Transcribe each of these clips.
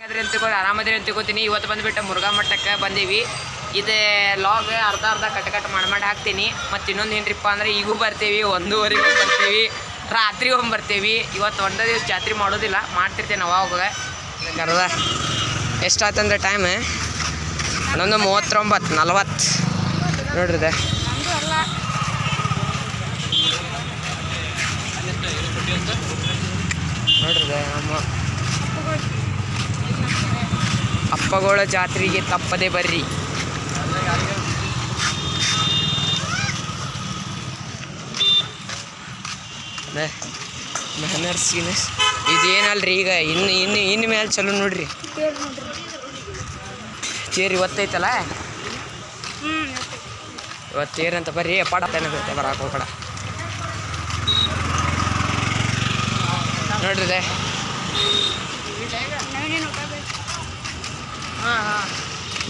ಆರಾಮದ್ರಿ ಅಂತ ತಿಳ್ಕೊತೀನಿ. ಇವತ್ತು ಬಂದುಬಿಟ್ಟು ಮುರುಘಾ ಮಠಕ್ಕೆ ಬಂದೀವಿ. ಇದು ಲಾಗ್ ಅರ್ಧ ಕಟ್ ಮಾಡಿ ಹಾಕ್ತೀನಿ. ಮತ್ತು ಇನ್ನೊಂದು ಏನ್ರಿಪ್ಪ ಅಂದರೆ ಈಗೂ ಬರ್ತೀವಿ, 1:30 ಬರ್ತೀವಿ, ರಾತ್ರಿ ಬರ್ತೀವಿ. ಇವತ್ತು ಒಂದೇ ದಿವಸ ಜಾತ್ರೆ ಮಾಡೋದಿಲ್ಲ, ಮಾಡ್ತಿರ್ತೇನೆ ಅವಾಗ ಕರ್ದ. ಎಷ್ಟಾಯ್ತಂದ್ರೆ ಟೈಮ್ 11:39 ನೋಡ್ರಿದೆ. ನೋಡ್ರಿದೆ ನಮ್ಮ ಅಪ್ಪಗಳ ಜಾತ್ರೆಗೆ ತಪ್ಪದೆ ಬರ್ರಿ. ಮ್ಯಾನರ್ಸ್ ಇದೇನಲ್ರಿ ಈಗ ಇನ್ನು ಮೇಲೆ ಚಲೋ ನೋಡ್ರಿ. ತೇರು ಇವತ್ತೈತಲ್ಲ, ಇವತ್ತು ತೇರಂತ ಬರ್ರಿ. ಪಾಡತೇನೆ ಬರಕ್ಕೆ ಹೋಗ್ಬೇಡ ನೋಡ್ರಿದೆ.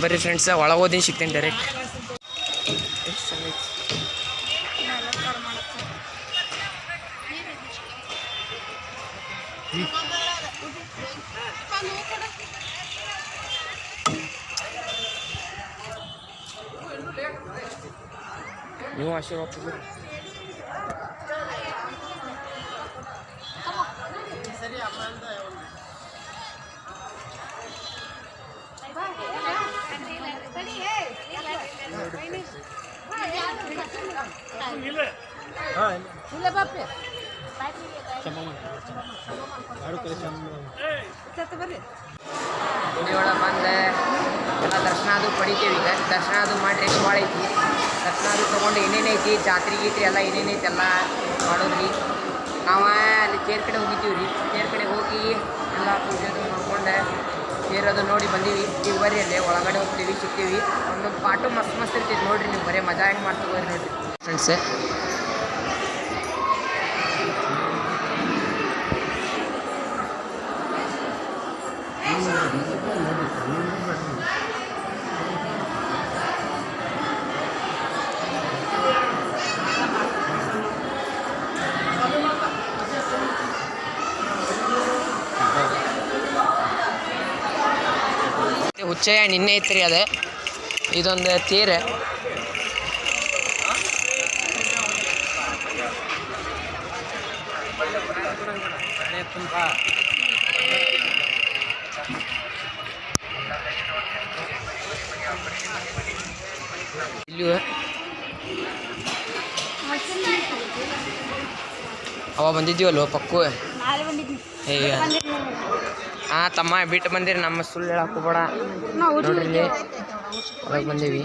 ಬರ್ರಿ ಫ್ರೆಂಡ್ಸ್, ಒಳಗೋದಿನ ಸಿಗ್ತೇನೆ ಡೈರೆಕ್ಟ್. ನೀವು ಆಶೀರ್ವಾದ ಗುಡಿ ಒಳಗೆ ಬಂದು ಎಲ್ಲ ದರ್ಶನ ಅದು ಪಡಿತೀವಿ. ಈಗ ದರ್ಶನ ಅದು ಮಾಡಿ ರೆಸ್ಟ್ ಭಾಳ ಐತಿ. ದರ್ಶನ ಅದು ತೊಗೊಂಡು ಏನೇನೈತಿ ಜಾತ್ರೆ ಗೀತ್ರಿ ಎಲ್ಲ ಏನೇನೈತಿ ಎಲ್ಲ ಮಾಡೋದ್ರಿ. ನಾವು ಅಲ್ಲಿ ತೇರ್ ಕಡೆ ಹೋಗಿದ್ದೀವಿ ರೀ. ತೇರ್ ಕಡೆ ಹೋಗಿ ಎಲ್ಲ ಪೂಜೆ ಅದು ನೋಡ್ಕೊಂಡು ತೇರದು ನೋಡಿ ಬಂದೀವಿ. ಈಗ ಬರ್ರಿ ಅಲ್ಲೇ ಒಳಗಡೆ ಹೋಗ್ತೀವಿ, ಸಿಗ್ತೀವಿ. ಒಂದೊಂದು ಪಾಟು ಮಸ್ತ್ ಇರ್ತೈತಿ ನೋಡಿರಿ. ನೀವು ಬರೀ ಮಜಾ ಹೆಂಗೆ ಮಾಡ್ತೀವಿ ನೋಡಿರಿ ಫ್ರೆಂಡ್ಸ್. ಹುಚ್ಚಯ್ಯ ನಿನ್ನೆ ಐತ್ರಿ ಅದೇ. ಇದೊಂದು ತೇರು ಇಲ್ಲಿ ಅವ ಬಂದಿದ್ದೀವಲ್ವ ಪಕ್ಕು. ಹಾಂ ತಮ್ಮ ಬಿಟ್ಟು ಬಂದಿರಿ, ನಮ್ಮ ಸುಳ್ಳು ಹೇಳಕ್ಕೆ ಹೋಗ್ಬೇಡ. ನೋಡ್ರಿ ಇಲ್ಲಿ ಒಳಗೆ ಬಂದೀವಿ.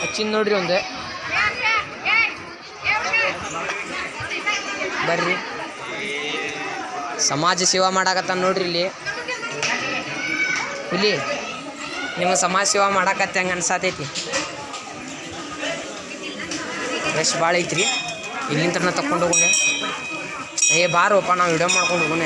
ಹಚ್ಚಿನ ನೋಡ್ರಿ ಒಂದು ಬರ್ರಿ. ಸಮಾಜ ಸೇವಾ ಮಾಡಾಕತ್ತ ನೋಡ್ರಿ ಇಲ್ಲಿ. ನಿಮ್ಮ ಸಮಾಜ ಸೇವಾ ಮಾಡಾಕತ್ತ ಹಂಗೆ ಅನ್ಸಾತೈತಿ. ಎಷ್ಟು ಭಾಳ ಐತ್ರಿ. ಇಲ್ಲಿಂದ ತಗೊಂಡು ಹೋಗೋಣ. ಬಾರೋಪ್ಪ ನಾವು ವಿಡಿಯೋ ಮಾಡ್ಕೊಂಡು ಹೋಗೋಣ.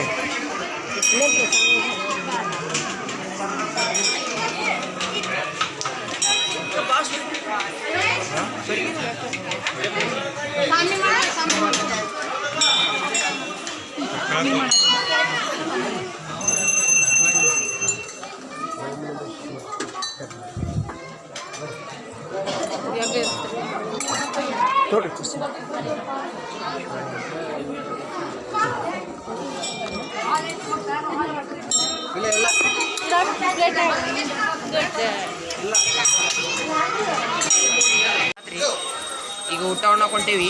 ಈಗ ಊಟ ಉಣ್ಣಕೊಂಟೇವಿ.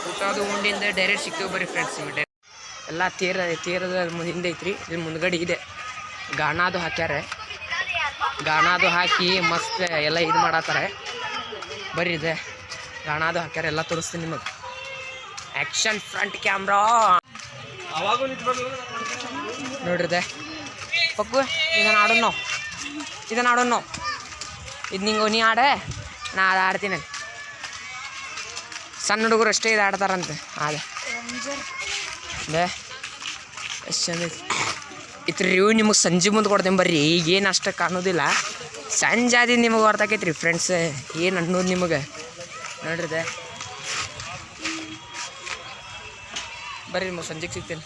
ಊಟ ಅದು ಉಂಡಿಂದ ಡೈರೆಕ್ಟ್ ಸಿಗ್ತೇವೆ ಬರ್ರಿ ಫ್ರೆಂಡ್ಸ್. ಎಲ್ಲ ತೇರದ ಹಿಂದೆ ಐತ್ರಿ. ಇಲ್ಲಿ ಮುಂದ್ಗಡೆ ಇದೆ ಗಾಣದು ಹಾಕ್ಯಾರ. ಗಾಣದು ಹಾಕಿ ಮಸ್ತ್ ಎಲ್ಲ ಇದು ಮಾಡತ್ತಾರೆ ಬರ್ರಿ. ಇದೆ ಗಾಣದು ಹಾಕ್ಯಾರ, ಎಲ್ಲ ತೋರಿಸ್ತೀನಿ ನಿಮಗೆ. ಆ್ಯಕ್ಷನ್ ಫ್ರಂಟ್ ಕ್ಯಾಮ್ರಾ ನೋಡ್ರಿದೆ ಪಕ್ಕು. ಇದನ್ನು ಆಡೋಣ ನಾವು, ಇದು ನಿಂಗೆ ನೀ ಆಡ, ನಾ ಅದು ಆಡ್ತೀನಿ. ಸಣ್ಣ ಹುಡುಗರು ಅಷ್ಟೇ ಇದು ಆಡ್ತಾರಂತೆ. ಅದೇ ಬೇ ಎಷ್ಟು ಚಂದ ಐತಿ. ಇತ್ತು ರಿವ್ಯೂ ನಿಮಗೆ ಸಂಜೆ ಮುಂದೆ ಕೊಡ್ತೇನೆ ಬರ್ರಿ. ಈಗೇನು ಅಷ್ಟು ಕಾಣೋದಿಲ್ಲ, ಸಂಜೆ ಆದಿ ನಿಮಗೆ ಹೊರ್ತಾಕೈತಿ ರೀ ಫ್ರೆಂಡ್ಸ್ ಏನು ಅನ್ನೋದು ನಿಮಗೆ ನೋಡ್ರಿದೆ. ಬರ್ರಿ ನಿಮಗೆ ಸಂಜೆಗೆ ಸಿಗ್ತೇನೆ.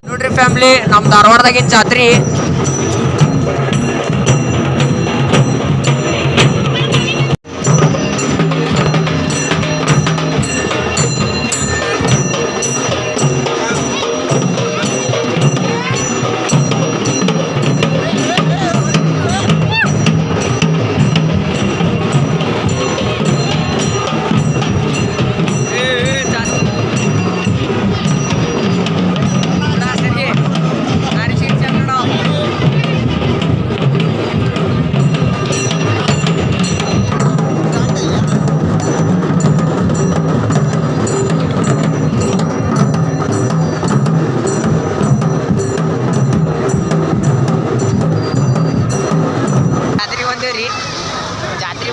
ನೋಡ್ರಿ ಫ್ಯಾಮಿಲಿ ನಮ್ಮ ಧಾರವಾಡದಾಗಿನ ಜಾತ್ರೆ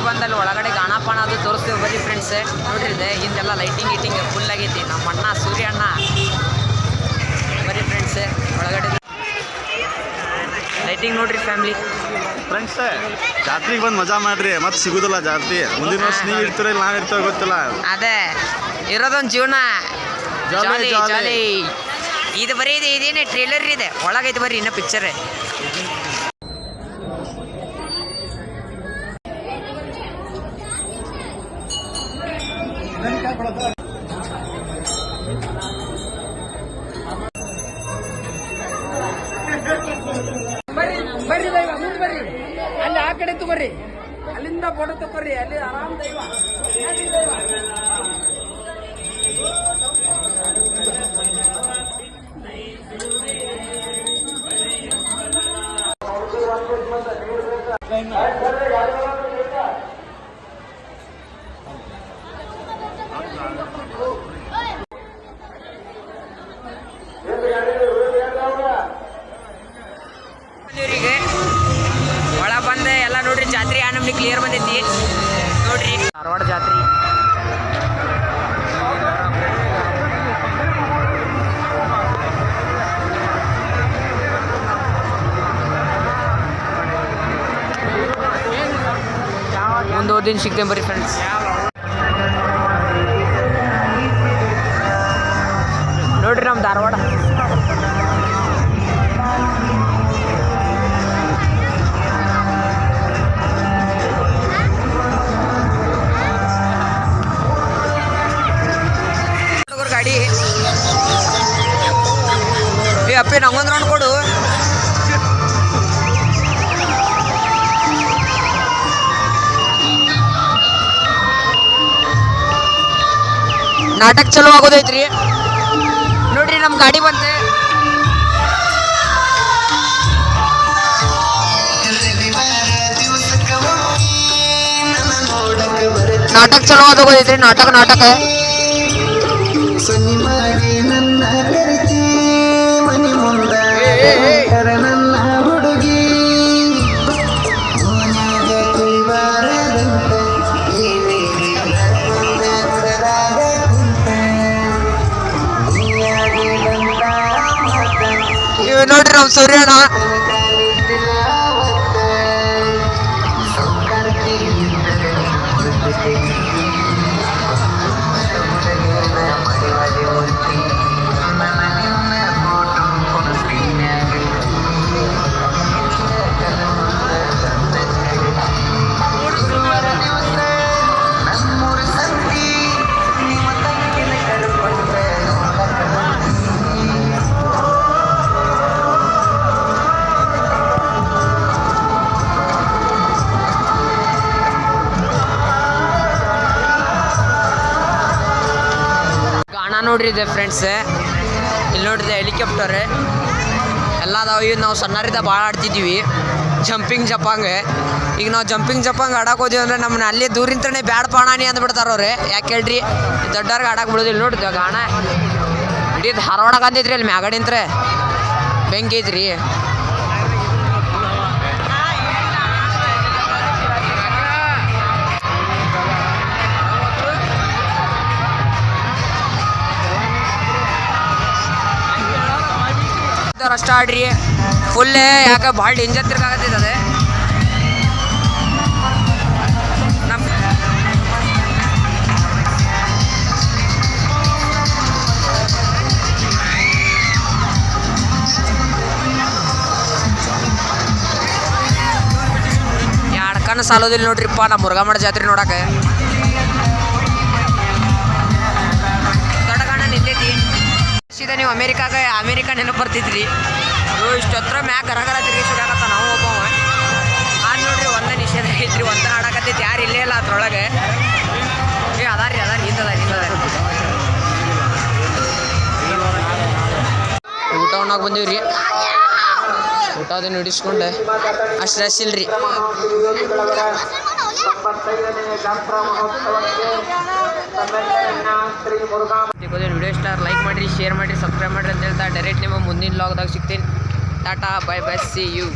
ಬಂದಲ್ಲಿ ಒಳಗಡೆ ಗಾಣಪಾಣ ಅದು ತೋರಿಸ್ತೇವೆ ಬರ್ರಿ ಫ್ರೆಂಡ್ಸ್. ನೋಡ್ರಿದೆ ಹಿಂದೆಲ್ಲ ಲೈಟಿಂಗ್ ಗೀಟಿಂಗ್ ಫುಲ್ ಆಗೈತಿ. ನಮ್ಮ ಅಣ್ಣ ಸೂರ್ಯ ಅಣ್ಣ ಬರ್ರಿ ಫ್ರೆಂಡ್ಸ್ ಒಳಗಡೆ ಲೈಟಿಂಗ್ ನೋಡ್ರಿ ಫ್ಯಾಮಿಲಿ. ಫ್ರೆಂಡ್ಸ್ ಜಾತ್ರೆಗೆ ಬಂದು ಮಜಾ ಮಾಡ್ರಿ, ಮತ್ತೆ ಸಿಗುದಿಲ್ಲ ಜಾತ್ರೆ. ಮುಂದಿನ ವರ್ಷ ನೀವು ಇರ್ತೀರ ಇಲ್ಲ ನಾವು ಇರ್ತೇವೆ ಗೊತ್ತಿಲ್ಲ. ಅದೇ ಇರೋದೊಂದು ಜೀವನ ಜಾಲಿ ಜಾಲಿ. ಇದು ಬರೀ ಇದೆ ಇದೇನೆ ಟ್ರೇಲರ್ ಇದೆ, ಒಳಗೈತೆ ಬರ್ರಿ ಇನ್ನ ಪಿಕ್ಚರ್. ಬರ್ರಿ ದೈವ ಮುಂದೆ ಬರ್ರಿ, ಅಲ್ಲಿ ಆ ಕಡೆ ತಗೋರಿ, ಅಲ್ಲಿಂದ ಫೋಟೋ ತಗೋರಿ, ಅಲ್ಲಿ ಆರಾಮ್ ದೈವ. ಒಳ ಬಂದೆ ಎಲ್ಲ ನೋಡ್ರಿ ಜಾತ್ರೆ ಆ ನಮ್ಗೆ ಕ್ಲಿಯರ್ ಬಂದೈತಿ ನೋಡ್ರಿ ಧಾರವಾಡ ಜಾತ್ರೆ. ಮುಂದೆ ಓದಿನ ಸಿಗ್ತೇನೆ ಬರ್ರಿ ಫ್ರೆಂಡ್ಸ್. ನೋಡ್ರಿ ನಮ್ಮ ಧಾರವಾಡ ಗಾಡಿ. ಏ ಅಪ್ಪೆ ನಂಗೊಂದು ರೌಂಡ್ ಕೊಡು. ನಾಟಕ ಚಲೋ ಆಗೋದೈತ್ರಿ ನೋಡ್ರಿ. ನಮ್ಮ ಗಾಡಿ ಬಂತೆ. ನಾಟಕ ಚಲೋ ಆಗೋದೈತ್ರಿ. ನಾಟಕ ನಾಟಕ ನನ್ನ ಹುಡುಗಿ ಇವ್ ನೋಡ್ರಿ ನಮ್ಮ ಸೂರ್ಯಣ್ಣ. ಗಾಣ ನೋಡ್ರಿ ಇದೆ ಫ್ರೆಂಡ್ಸ್. ಇಲ್ಲಿ ನೋಡ್ರಿದೆ ಹೆಲಿಕಾಪ್ಟರ್ ಎಲ್ಲ ಅದಾವ. ಇವು ನಾವು ಸಣ್ಣರಿದ್ದ ಭಾಳ ಆಡ್ತಿದ್ವಿ ಜಂಪಿಂಗ್ ಜಪಾಂಗ್. ಈಗ ನಾವು ಜಂಪಿಂಗ್ ಜಪಾಂಗ್ ಆಡಕ್ಕೆ ಹೋದ್ವಿ ಅಂದ್ರೆ ನಮ್ಮನ್ನ ಅಲ್ಲೇ ದೂರಿಂತನೇ ಬ್ಯಾಡ್ ಪಾಣಾನಿ ಅಂದ್ಬಿಡ್ತಾರ ಅವ್ರೆ. ಯಾಕೆ ಹೇಳ್ರಿ, ದೊಡ್ಡವ್ರಿಗೆ ಆಡಕ್ಕೆ ಬಿಡೋದಿಲ್ಲ. ನೋಡ್ರಿ ಗಾಣ ಇಡೀ ಧಾರವಾಡ ಅಂದೈತ್ರಿ. ಅಲ್ಲಿ ಮ್ಯಾಗಡಿಂತ್ರೆ ಬೆಂಕಿ ಐತ್ರಿ. ಅಷ್ಟ ಆಡ್ರಿ ಫುಲ್. ಯಾಕೆ ಭಾಳ ಡೇಂಜರ್ ತಿರ್ಗಾಕತ್ತೈತೆ ನಮ್ಮ ಎಡ್ಕನ ಸಾಲೋದಿಲ್ಲ ನೋಡ್ರಿಪ್ಪ ನಮ್ಮ ಮುರುಘಾಮಠ ಜಾತ್ರೆ ನೋಡಕ್ಕೆ. ದೊಡ್ಡ ಗಾಣ ನಿಂತೈತಿ. ಸೀದಾ ನೀವು ಅಮೇರಿಕಾ ನೆನಪು ಬರ್ತಿದ್ರಿ. ಇಷ್ಟು ಹತ್ರ ಮ್ಯಾಗ ಗರಗರ ತಿರುಗಿಸೋದಾಗತ್ತ. ನಾವು ಒಬ್ಬವ ಅದು ನೋಡ್ರಿ ಒಂದೇ ನಿಷೇಧ ಐತ್ರಿ. ಒಂಥರ ಆಡಕತ್ತೈತಿ. ಯಾರು ಇಲ್ಲೇ ಇಲ್ಲ ಅದ್ರೊಳಗೆ. ಅದಾರಿ ಹಿಂದದ ಊಟ ಉಣ್ಣಾಗ ಬಂದೀವ್ರಿ. ಊಟ ಅದನ್ನು ಹಿಡಿಸ್ಕೊಂಡೆ ಅಷ್ಟು ರಶ್ ಇಲ್ರಿ. ವಿಡಿಯೋ ಇಷ್ಟ ಲೈಕ್ ಮಾಡಿರಿ, ಶೇರ್ ಮಾಡಿರಿ, ಸಬ್ಸ್ಕ್ರೈಬ್ ಮಾಡಿರಿ ಅಂತ ಹೇಳ್ತಾ ಡೈರೆಕ್ಟ್ ನಿಮ್ಮ ಮುಂದಿನ ವ್ಲಾಗ್ದಾಗ ಸಿಗ್ತೀನಿ. ಟಾಟಾ ಬೈ ಬೈ, ಸಿ ಯು.